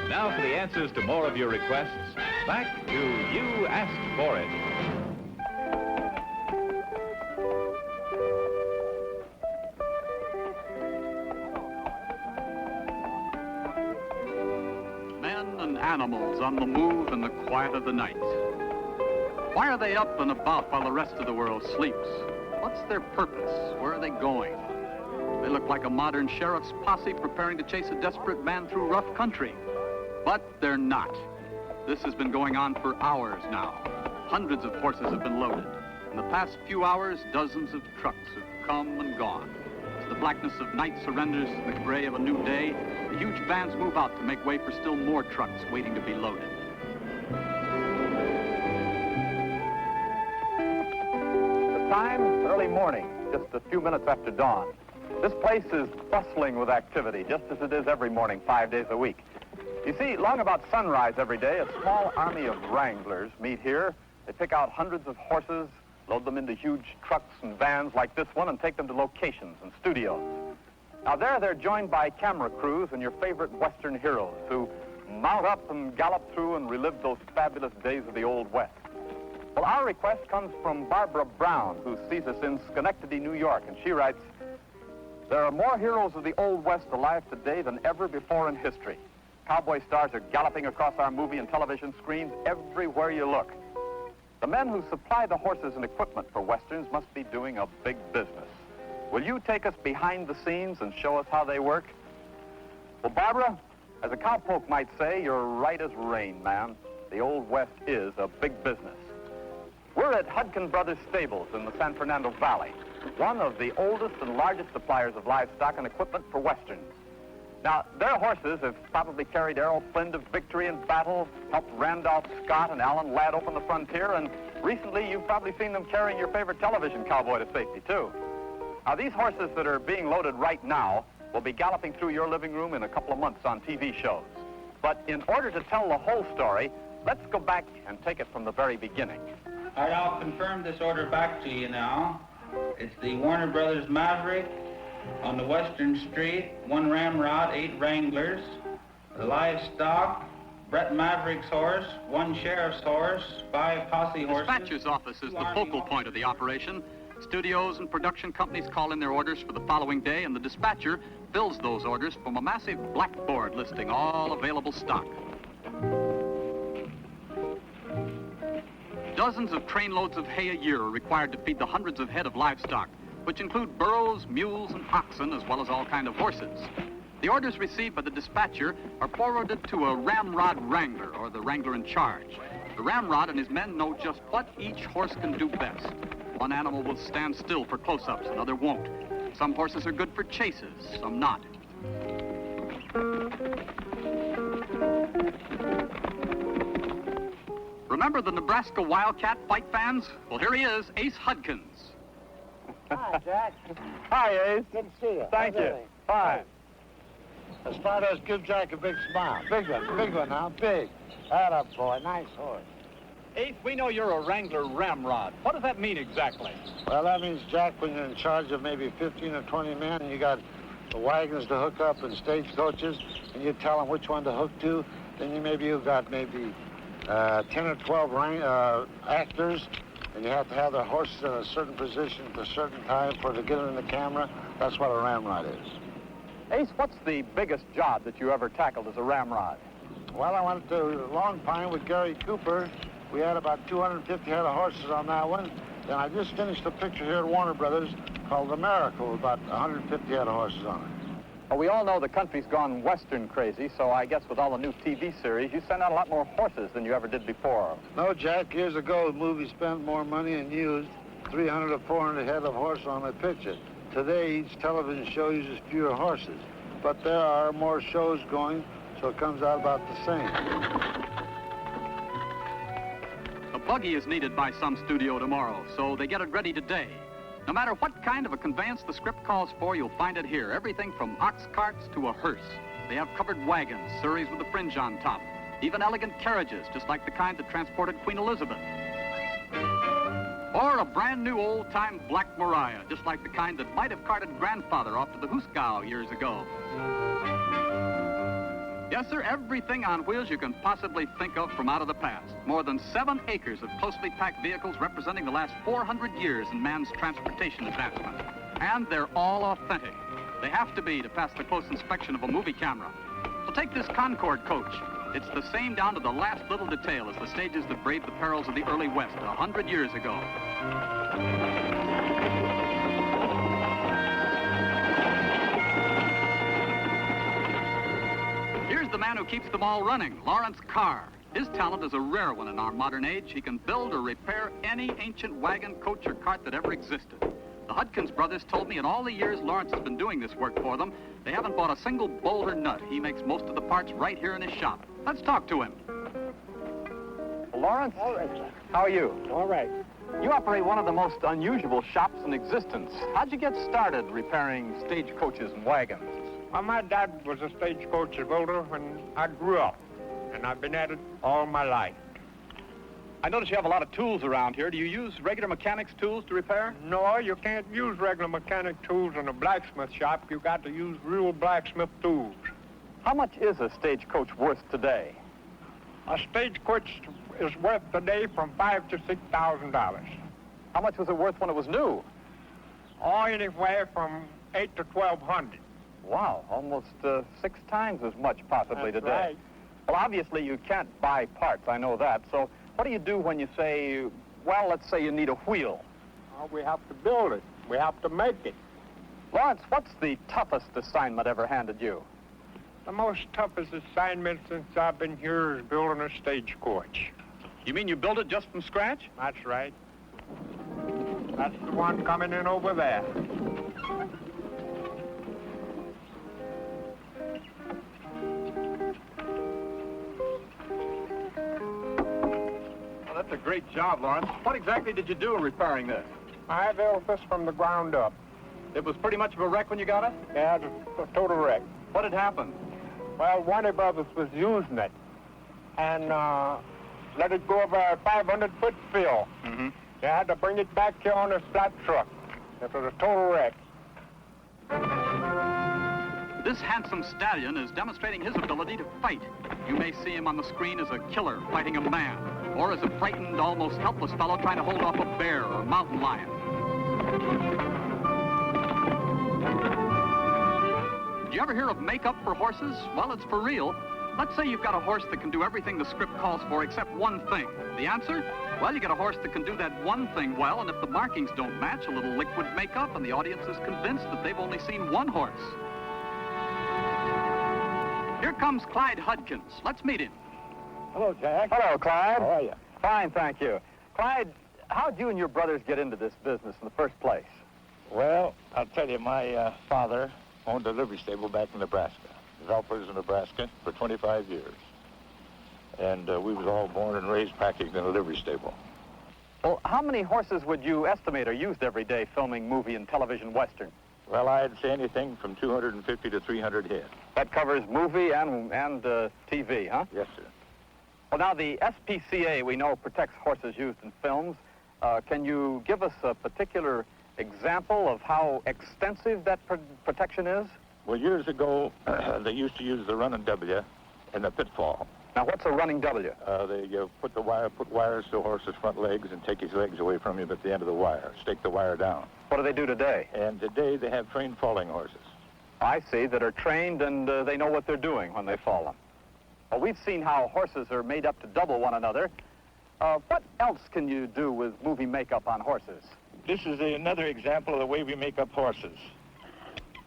Now for the answers to more of your requests. Back to You Asked For It. Men and animals on the move in the quiet of the night. Why are they up and about while the rest of the world sleeps? What's their purpose? Where are they going? They look like a modern sheriff's posse preparing to chase a desperate man through rough country. But they're not. This has been going on for hours now. Hundreds of horses have been loaded. In the past few hours, dozens of trucks have come and gone. As the blackness of night surrenders to the gray of a new day, the huge vans move out to make way for still more trucks waiting to be loaded. The time, early morning, just a few minutes after dawn. This place is bustling with activity, just as it is every morning, 5 days a week. You see, long about sunrise every day, a small army of wranglers meet here. They pick out hundreds of horses, load them into huge trucks and vans like this one, and take them to locations and studios. Now there, they're joined by camera crews and your favorite Western heroes who mount up and gallop through and relive those fabulous days of the Old West. Well, our request comes from Barbara Brown, who sees us in Schenectady, New York, and she writes, "There are more heroes of the Old West alive today than ever before in history. Cowboy stars are galloping across our movie and television screens everywhere you look. The men who supply the horses and equipment for Westerns must be doing a big business. Will you take us behind the scenes and show us how they work?" Well, Barbara, as a cowpoke might say, you're right as rain, man. The Old West is a big business. We're at Hudkin Brothers Stables in the San Fernando Valley, one of the oldest and largest suppliers of livestock and equipment for Westerns. Now, their horses have probably carried Errol Flynn to victory in battle, helped Randolph Scott and Alan Ladd open the frontier, and recently you've probably seen them carrying your favorite television cowboy to safety, too. Now, these horses that are being loaded right now will be galloping through your living room in a couple of months on TV shows. But in order to tell the whole story, let's go back and take it from the very beginning. I'll confirm this order back to you now. It's the Warner Brothers Maverick on the Western Street, 1 ramrod, 8 wranglers, livestock, Brett Maverick's horse, 1 sheriff's horse, 5 posse horses. The dispatcher's office is the focal point of the operation. Studios and production companies call in their orders for the following day, and the dispatcher fills those orders from a massive blackboard listing all available stock. Dozens of trainloads of hay a year are required to feed the hundreds of head of livestock, which include burros, mules, and oxen, as well as all kinds of horses. The orders received by the dispatcher are forwarded to a ramrod wrangler, or the wrangler in charge. The ramrod and his men know just what each horse can do best. One animal will stand still for close-ups, another won't. Some horses are good for chases, some not. Remember the Nebraska Wildcat fight fans? Well, here he is, Ace Hudkins. Hi, Jack. Hi, Ace. Good to see you. Thank you. Fine. As far as give Jack a big smile. Big one now, big. That up, boy. Nice horse. Ace, we know you're a wrangler ramrod. What does that mean exactly? Well, that means, Jack, when you're in charge of maybe 15 or 20 men, and you got the wagons to hook up and stagecoaches, and you tell them which one to hook to, then you've got 10 or 12 actors, and you have to have the horses in a certain position at a certain time for to get it in the camera. That's what a ramrod is. Ace, what's the biggest job that you ever tackled as a ramrod? Well, I went to Long Pine with Gary Cooper. We had about 250 head of horses on that one. Then I just finished a picture here at Warner Brothers called The Miracle, with about 150 head of horses on it. Well, we all know the country's gone Western crazy, so I guess with all the new TV series, you send out a lot more horses than you ever did before. No, Jack, years ago, the movie spent more money and used 300 or 400 head of horse on a picture. Today, each television show uses fewer horses, but there are more shows going, so it comes out about the same. A buggy is needed by some studio tomorrow, so they get it ready today. No matter what kind of a conveyance the script calls for, you'll find it here. Everything from ox carts to a hearse. They have covered wagons, surreys with a fringe on top. Even elegant carriages, just like the kind that transported Queen Elizabeth. Or a brand new old-time Black Maria, just like the kind that might have carted grandfather off to the Hooskow years ago. Yes, sir, everything on wheels you can possibly think of from out of the past. More than 7 acres of closely packed vehicles representing the last 400 years in man's transportation advancement. And they're all authentic. They have to be to pass the close inspection of a movie camera. So take this Concorde coach. It's the same down to the last little detail as the stages that braved the perils of the early West 100 years ago. Here's the man who keeps them all running, Lawrence Carr. His talent is a rare one in our modern age. He can build or repair any ancient wagon, coach, or cart that ever existed. The Hudkins brothers told me in all the years Lawrence has been doing this work for them, they haven't bought a single bolt or nut. He makes most of the parts right here in his shop. Let's talk to him. Lawrence, All right, sir. how are you? All right. You operate one of the most unusual shops in existence. How'd you get started repairing stagecoaches and wagons? Well, my dad was a stagecoach builder when I grew up, and I've been at it all my life. I notice you have a lot of tools around here. Do you use regular mechanics tools to repair? No, you can't use regular mechanic tools in a blacksmith shop. You got to use real blacksmith tools. How much is a stagecoach worth today? A stagecoach is worth today from $5,000 to $6,000. How much was it worth when it was new? Or anywhere from $800 to $1,200. Wow, almost 6 times as much possibly That's today. right. Well, obviously you can't buy parts, I know that. So what do you do when you say, well, let's say you need a wheel? Well, we have to build it. We have to make it. Lawrence, what's the toughest assignment ever handed you? The most toughest assignment since I've been here is building a stagecoach. You mean you built it just from scratch? That's right. That's the one coming in over there. Well, that's a great job, Lawrence. What exactly did you do in repairing this? I built this from the ground up. It was pretty much of a wreck when you got it? Yeah, it was a total wreck. What had happened? Well, Warner Brothers was using it and let it go over a 500-foot fill. Mm-hmm. They had to bring it back here on a flat truck. It was a total wreck. This handsome stallion is demonstrating his ability to fight. You may see him on the screen as a killer fighting a man, or as a frightened, almost helpless fellow trying to hold off a bear or mountain lion. Did you ever hear of makeup for horses? Well, it's for real. Let's say you've got a horse that can do everything the script calls for except one thing. The answer? Well, you got a horse that can do that one thing well, and if the markings don't match, a little liquid makeup, and the audience is convinced that they've only seen one horse. Here comes Clyde Hudkins. Let's meet him. Hello, Jack. Hello, Clyde. How are you? Fine, thank you. Clyde, how'd you and your brothers get into this business in the first place? Well, I'll tell you, my father owned a livery stable back in Nebraska, Valparaiso, Nebraska, for 25 years. And we was all born and raised practically in a livery stable. Well, how many horses would you estimate are used every day filming movie and television western? Well, I'd say anything from 250 to 300 head. That covers movie and TV, huh? Yes, sir. Well, now, the SPCA, we know, protects horses used in films. Can you give us a particular example of how extensive that protection is? Well, years ago, they used to use the running W in the pitfall. Now, what's a running W? They put wires to the horse's front legs and take his legs away from him at the end of the wire, stake the wire down. What do they do today? And today they have trained falling horses. I see, that are trained and they know what they're doing when they fall them. Well, we've seen how horses are made up to double one another. What else can you do with movie makeup on horses? This is another example of the way we make up horses.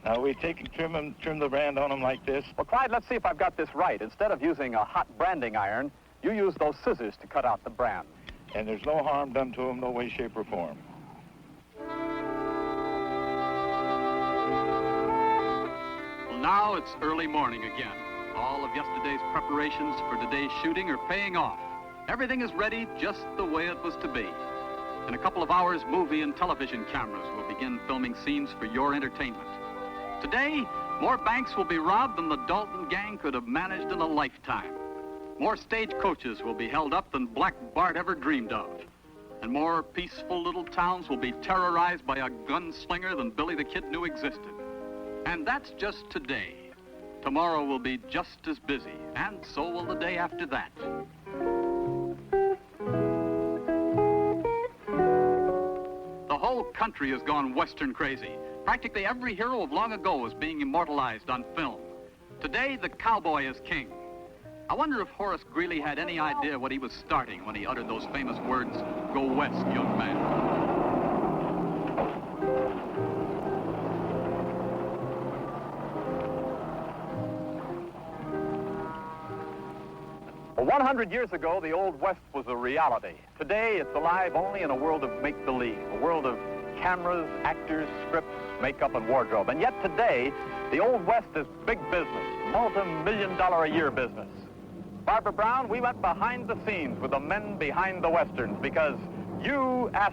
Now we take and trim the brand on them like this. Well, Clyde, let's see if I've got this right. Instead of using a hot branding iron, you use those scissors to cut out the brand. And there's no harm done to them, no way, shape, or form. Well, now it's early morning again. All of yesterday's preparations for today's shooting are paying off. Everything is ready just the way it was to be. In a couple of hours, movie and television cameras will begin filming scenes for your entertainment. Today, more banks will be robbed than the Dalton gang could have managed in a lifetime. More stagecoaches will be held up than Black Bart ever dreamed of. And more peaceful little towns will be terrorized by a gunslinger than Billy the Kid knew existed. And that's just today. Tomorrow will be just as busy, and so will the day after that. The whole country has gone Western crazy. Practically every hero of long ago is being immortalized on film. Today, the cowboy is king. I wonder if Horace Greeley had any idea what he was starting when he uttered those famous words, "Go west, young man." Well, 100 years ago, the Old West was a reality. Today, it's alive only in a world of make-believe, a world of cameras, actors, scripts, makeup, and wardrobe. And yet today, the Old West is big business, multi-million-dollar-a-year business. Barbara Brown, we went behind the scenes with the men behind the Westerns because you asked